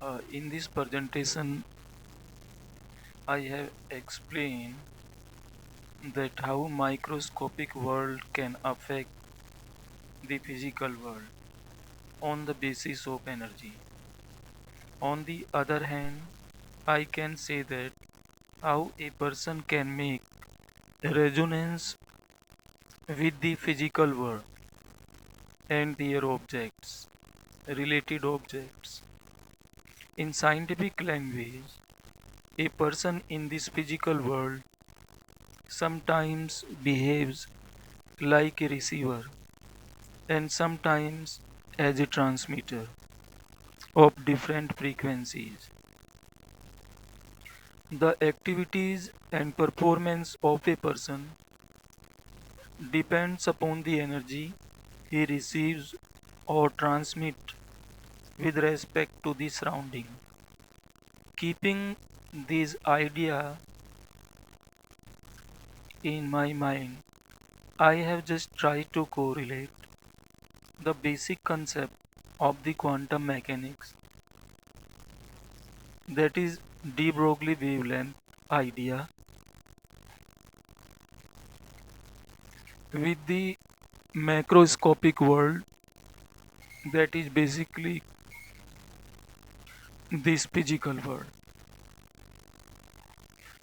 In this presentation, I have explained that how microscopic world can affect the physical world on the basis of energy. On the other hand, I can say that how a person can make resonance with the physical world and their objects, related objects. In scientific language, a person in this physical world sometimes behaves like a receiver and sometimes as a transmitter of different frequencies. The activities and performance of a person depends upon the energy he receives or transmits with respect to the surrounding. Keeping this idea in my mind, I have just tried to correlate the basic concept of the quantum mechanics, that is de Broglie wavelength idea, with the macroscopic world, that is basically this physical world.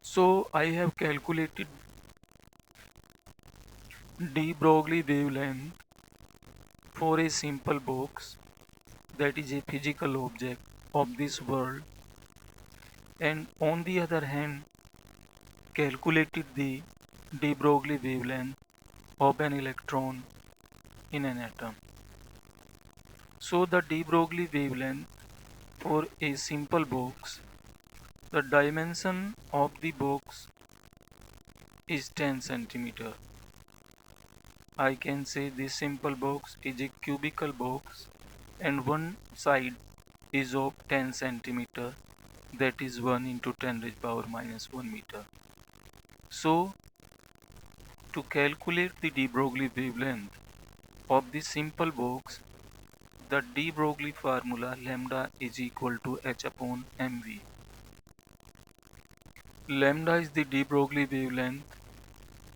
So I have calculated de Broglie wavelength for a simple box, that is a physical object of this world, and on the other hand calculated the de Broglie wavelength of an electron in an atom. So the de Broglie wavelength for a simple box, the dimension of the box is 10 centimeter. I can say this simple box is a cubical box and one side is of 10 centimeter, that is 1 into 10 raised power minus 1 meter. So to calculate the de Broglie wavelength of this simple box, the de Broglie formula lambda is equal to h upon mv. Lambda is the de Broglie wavelength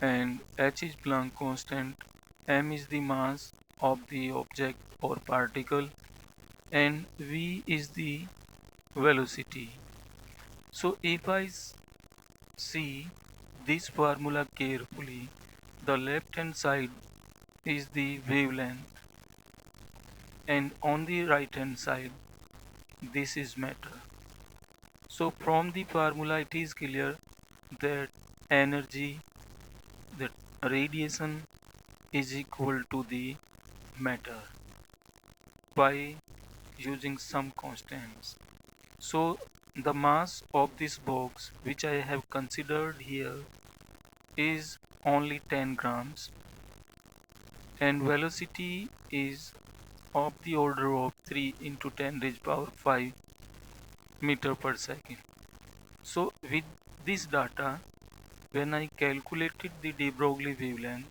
and h is Planck constant, m is the mass of the object or particle, and v is the velocity. So if I see this formula carefully, the left hand side is the wavelength and on the right hand side this is matter. So from the formula it is clear that energy, that radiation is equal to the matter by using some constants. So the mass of this box which I have considered here is only 10 grams and velocity is of the order of 3 into 10 raised power 5 meter per second. So with this data, when I calculated the de Broglie wavelength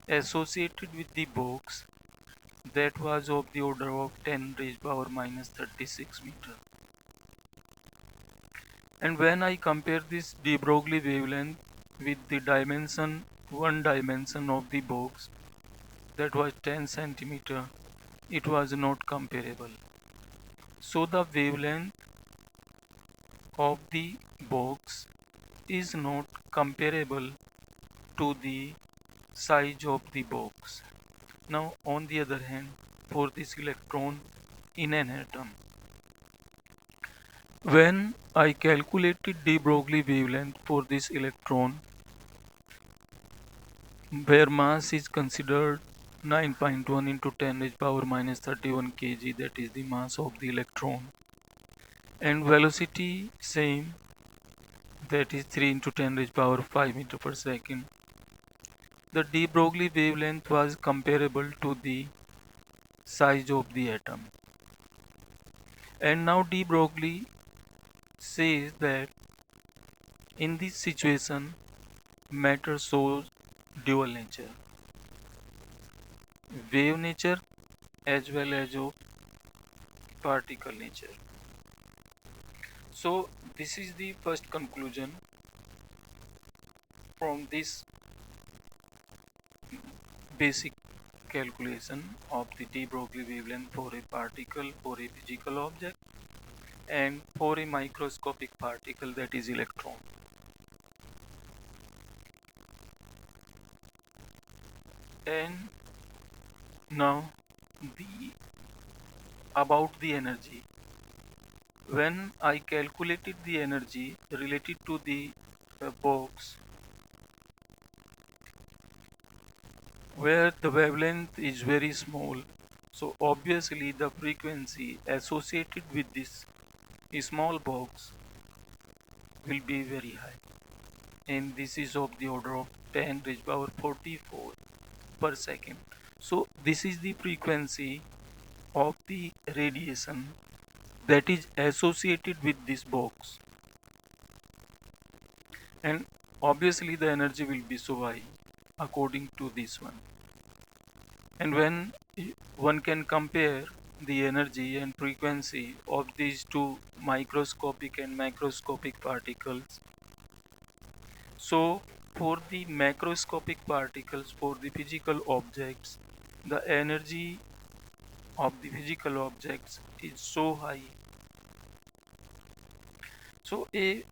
associated with the box, that was of the order of 10 raised power minus 36 meter. And when I compare this de Broglie wavelength with the dimension, one dimension of the box, that was 10 centimeter, it was not comparable. So the wavelength of the box is not comparable to the size of the box. Now on the other hand, for this electron in an atom, when I calculated de Broglie wavelength for this electron, where mass is considered 9.1 into 10 raised power minus 31 kg, that is the mass of the electron, and velocity same, that is 3 into 10 raised power 5 meter per second. The de Broglie wavelength was comparable to the size of the atom. And now de Broglie says that in this situation matter shows dual nature, wave nature as well as of particle nature. So this is the first conclusion from this basic calculation of the de Broglie wavelength for a particle, for a physical object, and for a microscopic particle, that is electron. And now the about the energy. When I calculated the energy related to the box where the wavelength is very small, so obviously the frequency associated with this small box will be very high, and this is of the order of 10 raised power 44 per second. So this is the frequency of the radiation that is associated with this box, and obviously the energy will be so high according to this one. And when one can compare the energy and frequency of these two microscopic and macroscopic particles, so for the macroscopic particles, for the physical objects, the energy of the physical objects is so high. So a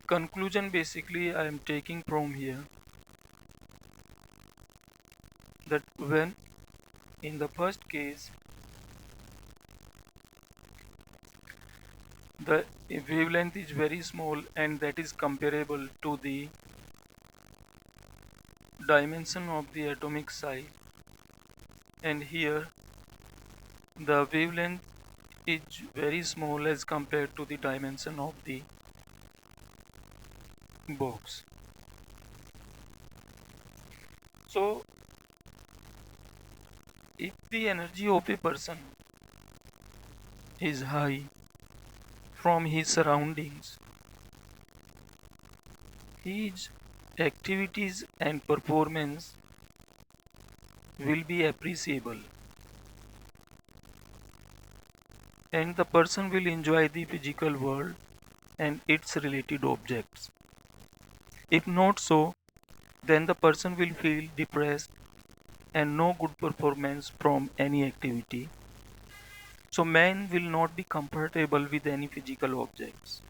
conclusion basically I am taking from here, that when in the first case the wavelength is very small and that is comparable to the dimension of the atomic size, and here the wavelength is very small as compared to the dimension of the box. So if the energy of a person is high from his surroundings, his activities and performance will be appreciable, and the person will enjoy the physical world and its related objects. If not so, then the person will feel depressed and no good performance from any activity. So man will not be comfortable with any physical objects.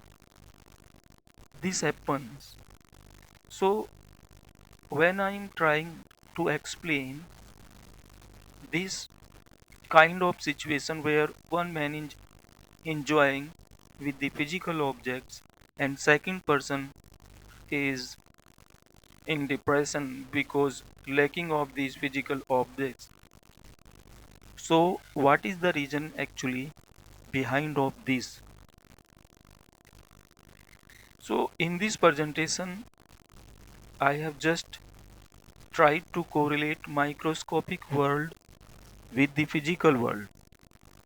This happens. So when I am trying to explain this kind of situation where one man is enjoying with the physical objects and second person is in depression because lacking of these physical objects, so what is the reason actually behind of this? So in this presentation I have just tried to correlate microscopic world with the physical world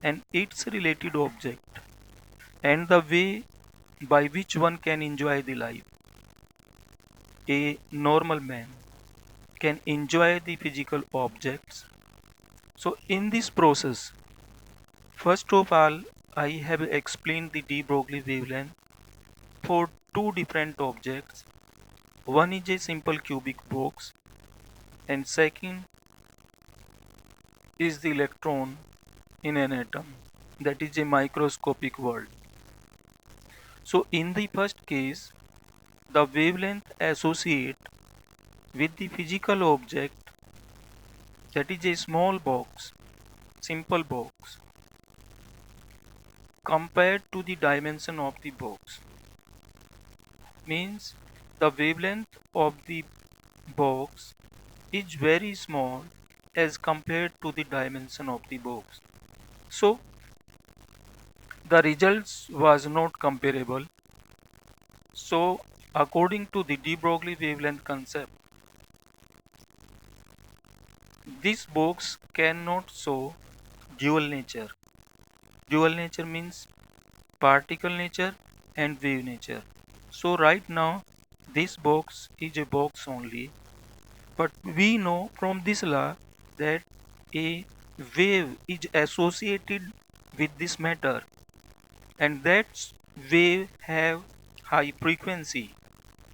and its related object, and the way by which one can enjoy the life. A normal man can enjoy the physical objects. So in this process, first of all, I have explained the de Broglie wavelength for two different objects. One is a simple cubic box and second is the electron in an atom, that is a microscopic world. So in the first case, the wavelength associate with the physical object, that is a small box, simple box, compared to the dimension of the box, means the wavelength of the box is very small as compared to the dimension of the box. So the results was not comparable. So according to the de Broglie wavelength concept, this box cannot show dual nature. Dual nature means particle nature and wave nature. So right now this box is a box only, but we know from this law that a wave is associated with this matter, and wave have high frequency.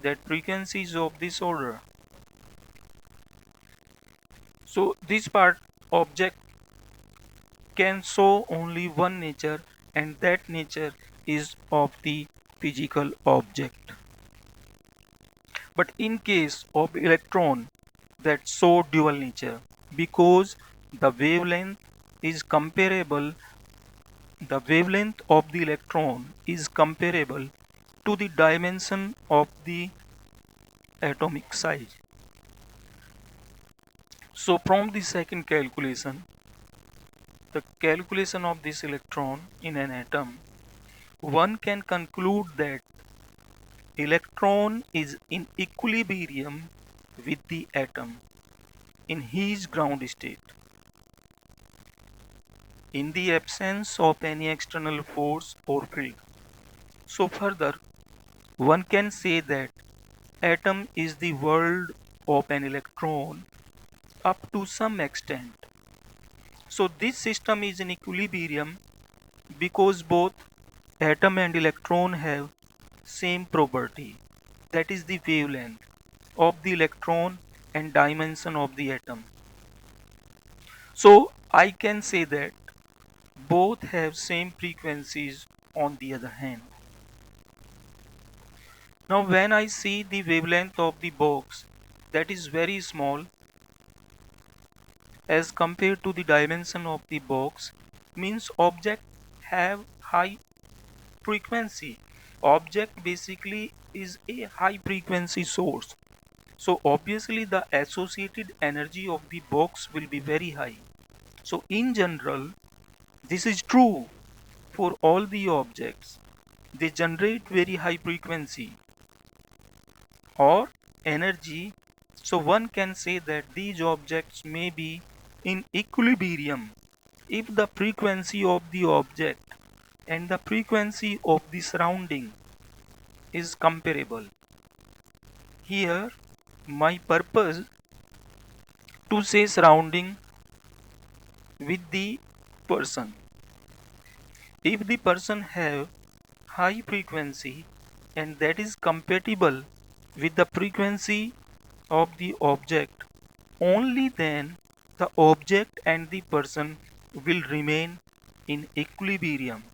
That frequency is of this order. So this part object can show only one nature, and that nature is of the physical object. But in case of electron, that show dual nature because the wavelength is comparable the wavelength of the electron is comparable to the dimension of the atomic size. So from the second calculation, the calculation of this electron in an atom, one can conclude that electron is in equilibrium with the atom in his ground state in the absence of any external force or field. So further, one can say that atom is the world of an electron up to some extent. So this system is in equilibrium because both atom and electron have same property, that is the wavelength of the electron and dimension of the atom. So I can say that both have same frequencies on the other hand. Now when I see the wavelength of the box that is very small as compared to the dimension of the box, means object have high frequency. Object basically is a high frequency source. So obviously the associated energy of the box will be very high. So in general, this is true for all the objects. They generate very high frequency or energy. So one can say that these objects may be in equilibrium if the frequency of the object and the frequency of the surrounding is comparable. Here my purpose to say surrounding with the person. If the person have high frequency and that is compatible with the frequency of the object, only then the object and the person will remain in equilibrium.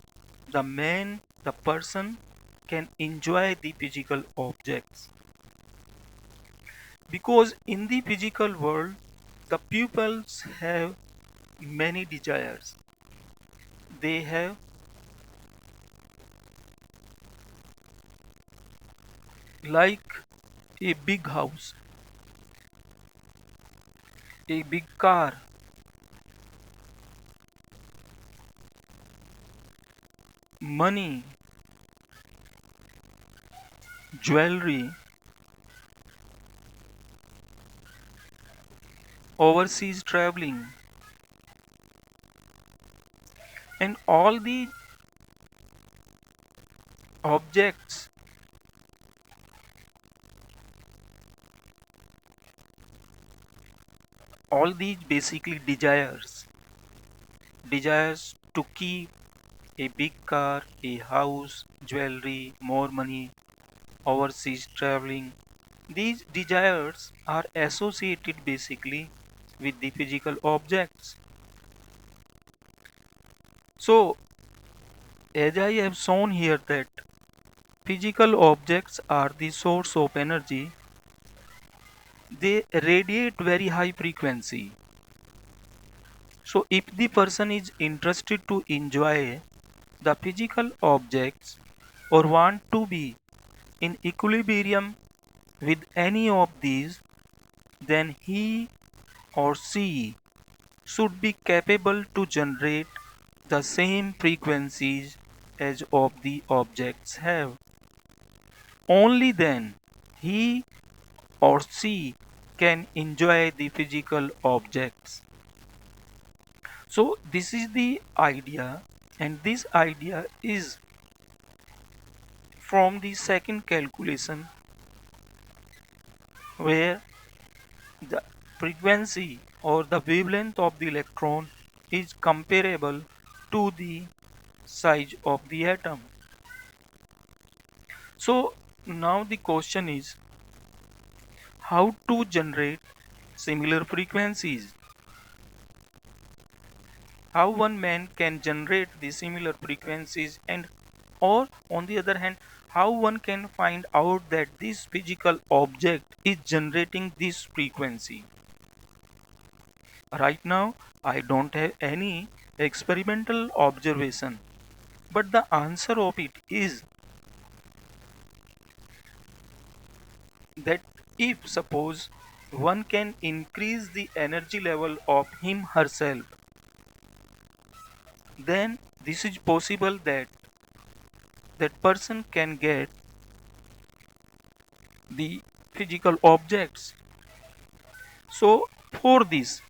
The person can enjoy the physical objects. Because in the physical world, the pupils have many desires. They have like a big house, a big car, money, jewelry, overseas traveling, and all the objects all these basically desires to keep a big car, a house, jewelry, more money, overseas traveling. These desires are associated basically with the physical objects. So as I have shown here that physical objects are the source of energy, they radiate very high frequency. So if the person is interested to enjoy the physical objects or want to be in equilibrium with any of these, then he or she should be capable to generate the same frequencies as of the objects have. Only then he or she can enjoy the physical objects. So this is the idea, and this idea is from the second calculation where the frequency or the wavelength of the electron is comparable to the size of the atom. So now the question is how to generate similar frequencies. How one man can generate the similar frequencies, and or on the other hand, how one can find out that this physical object is generating this frequency. Right now I don't have any experimental observation, but the answer of it is that if suppose one can increase the energy level of him herself, then this is possible that that person can get the physical objects. So for this,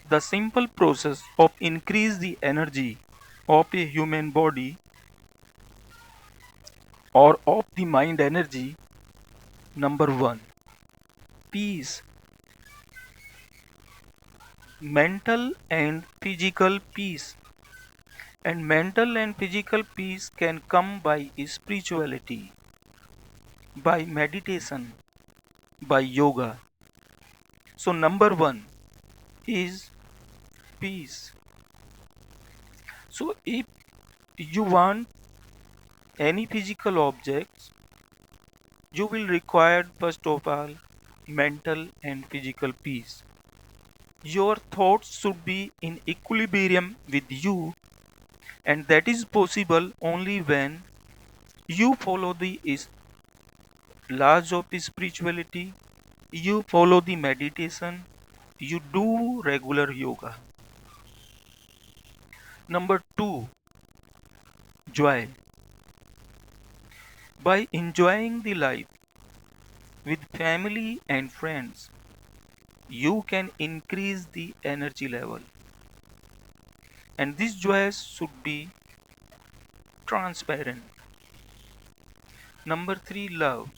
the simple process of increase the energy of a human body or of the mind energy. Number one, peace. Mental and physical peace. And mental and physical peace can come by spirituality, by meditation, by yoga. So number one is peace. So if you want any physical objects, you will require first of all mental and physical peace. Your thoughts should be in equilibrium with you, and that is possible only when you follow the laws of spirituality, you follow the meditation, you do regular yoga. Number two, joy. By enjoying the life with family and friends, you can increase the energy level. And this joy should be transparent. Number three, love.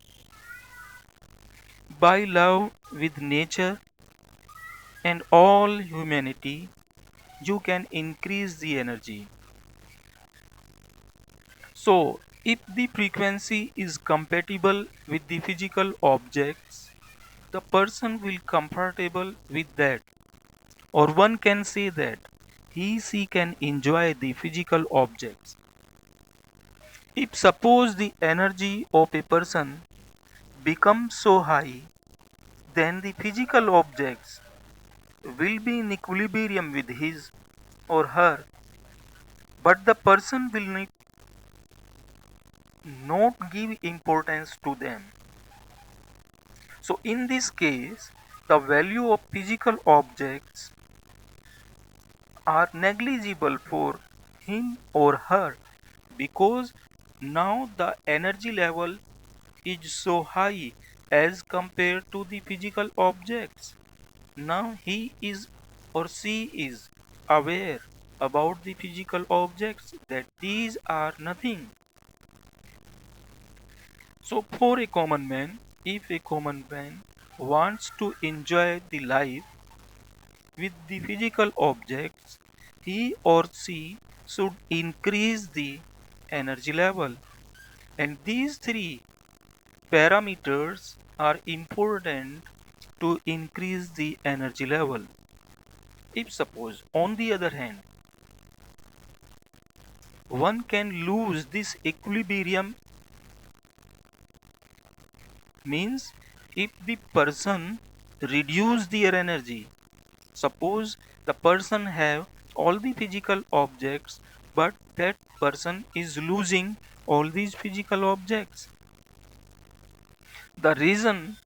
By love with nature and all humanity, you can increase the energy. So, if the frequency is compatible with the physical objects, the person will comfortable with that, or one can say that she can enjoy the physical objects. If suppose the energy of a person becomes so high, then the physical objects will be in equilibrium with his or her, but the person will not give importance to them. So in this case, the value of physical objects are negligible for him or her, because now the energy level is so high as compared to the physical objects. Now he is or she is aware about the physical objects that these are nothing. So for a common man, if a common man wants to enjoy the life with the physical objects, he or she should increase the energy level. And these three parameters are important to increase the energy level. If suppose, on the other hand, one can lose this equilibrium, means if the person reduce their energy, suppose the person have all the physical objects, but that person is losing all these physical objects. The reason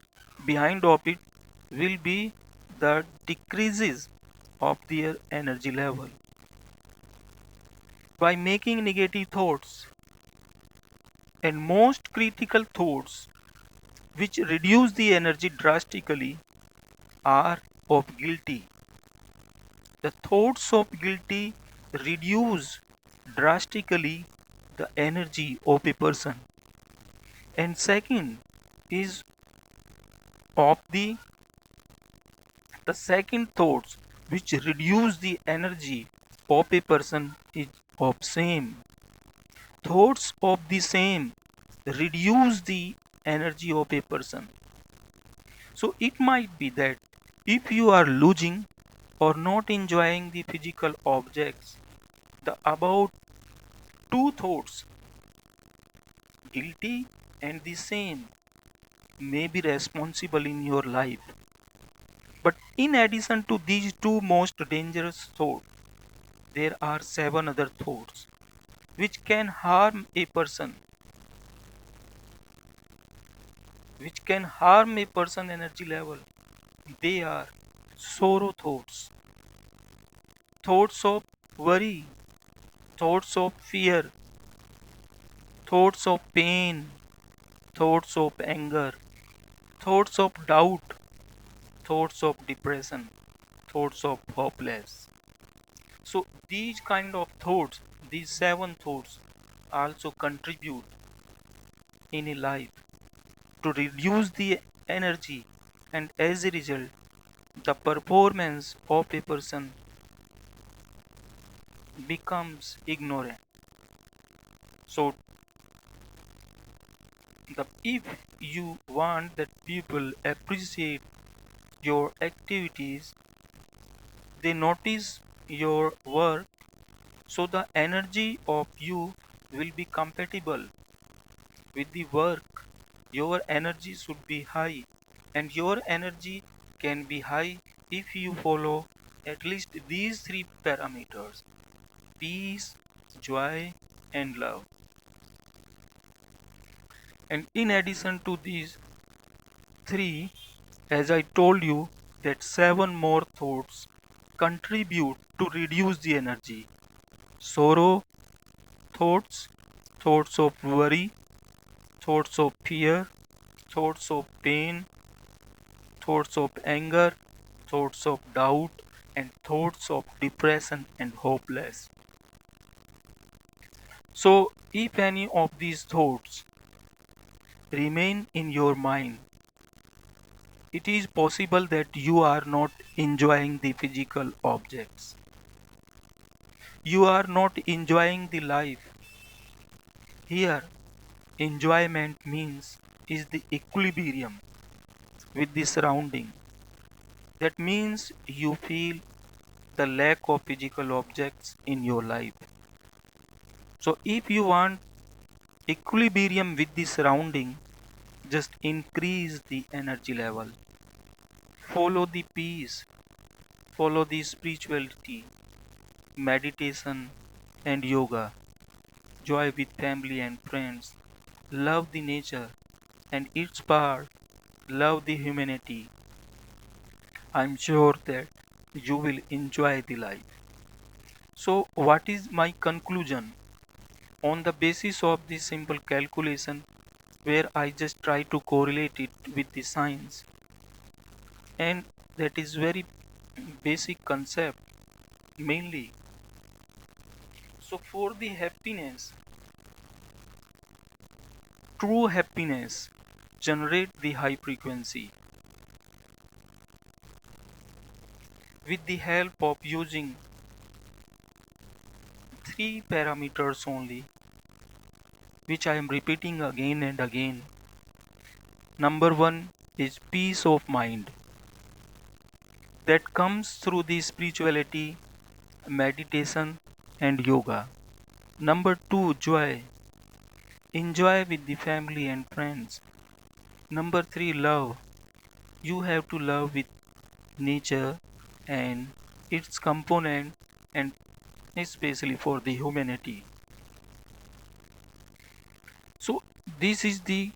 behind of it will be the decreases of their energy level. By making negative thoughts and most critical thoughts which reduce the energy drastically are of guilty. The thoughts of guilty reduce drastically the energy of a person. And second is of the second thoughts which reduce the energy of a person is of same. Thoughts of the same reduce the energy of a person. So it might be that if you are losing or not enjoying the physical objects, the about two thoughts, guilty and the same, may be responsible in your life. But in addition to these two most dangerous thoughts, there are seven other thoughts which can harm a person, energy level. They are sorrow thoughts, thoughts of worry, thoughts of fear, thoughts of pain, thoughts of anger, thoughts of doubt, thoughts of depression, thoughts of hopeless. So these kind of thoughts, these seven thoughts, also contribute in a life to reduce the energy, and as a result the performance of a person becomes ignorant. So if you want that people appreciate your activities, they notice your work, so the energy of you will be compatible with the work. Your energy should be high, and your energy can be high if you follow at least these three parameters: peace, joy, and love. And in addition to these three, as I told you, that seven more thoughts contribute to reduce the energy: sorrow thoughts, thoughts of worry, thoughts of fear, thoughts of pain, thoughts of anger, thoughts of doubt, and thoughts of depression and hopeless. So, if any of these thoughts remain in your mind, it is possible that you are not enjoying the physical objects. You are not enjoying the life. Here, enjoyment means is the equilibrium with the surrounding. That means you feel the lack of physical objects in your life. So if you want equilibrium with the surrounding, just increase the energy level. Follow the peace, follow the spirituality, meditation and yoga, joy with family and friends, love the nature and its part, love the humanity. I'm sure that you will enjoy the life. So what is my conclusion? On the basis of this simple calculation, where I just try to correlate it with the science, and that is very basic concept mainly. So for the happiness, true happiness generate the high frequency with the help of using three parameters only, which I am repeating again and again. Number one is peace of mind, that comes through the spirituality, meditation and yoga. Number two, joy, enjoy with the family and friends. Number three, love, you have to love with nature and its component, and especially for the humanity. So this is the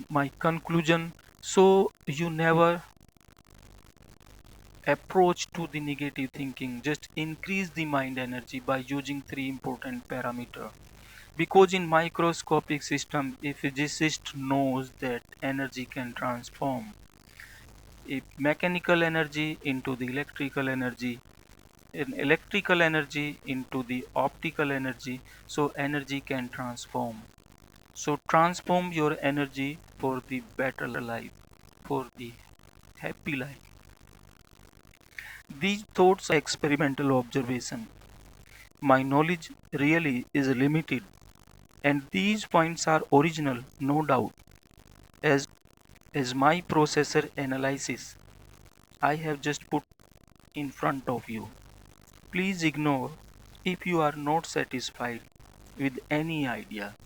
my conclusion. So you never approach to the negative thinking, just increase the mind energy by using three important parameters. Because in microscopic system, a physicist knows that energy can transform a mechanical energy into the electrical energy, an electrical energy into the optical energy. So energy can transform. So transform your energy for the better life, for the happy life. These thoughts are experimental observation. My knowledge really is limited. And these points are original, no doubt, as my processor analysis I have just put in front of you. Please ignore if you are not satisfied with any idea.